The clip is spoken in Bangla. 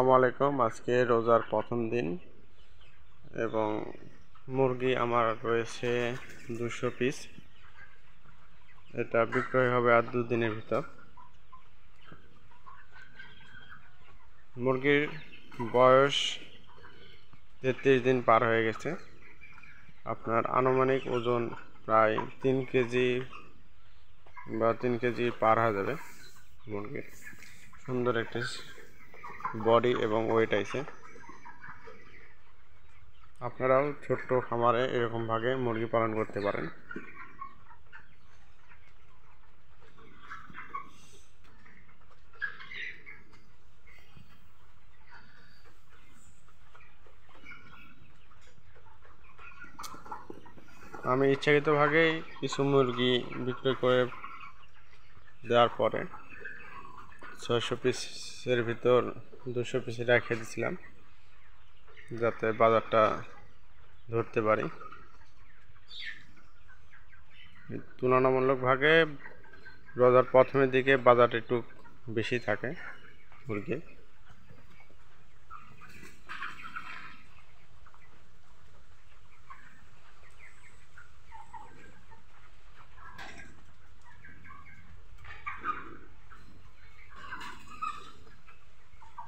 আসসালামু আলাইকুম। আজকে রোজার প্রথম দিন এবং মুরগি আমার রয়েছে 200 পিস। এটা বিক্রয় হবে আর 2 দিনের ভিতর। মুরগির বয়স 33 দিন পার হয়ে গেছে। আপনার আনুমানিক ওজন প্রায় 3 কেজি বা 3 কেজি পার হয়ে যাবে। মুরগির সুন্দর একটি বডি এবং ওয়েট আছে। আপনারাও ছোট্ট খামারে এরকম ভাবে মুরগি পালন করতে পারেন। আমি ইচ্ছাকৃতভাবেই কিছু মুরগি বিক্রয় করে দেওয়ার পরে 600 পিসের ভিতর 200 পিস রেখে দিয়েছিলাম, যাতে বাজারটা ধরতে পারি। তুলনামূলকভাবে রোজার প্রথমের দিকে বাজারটা একটু বেশি থাকে মুরগি।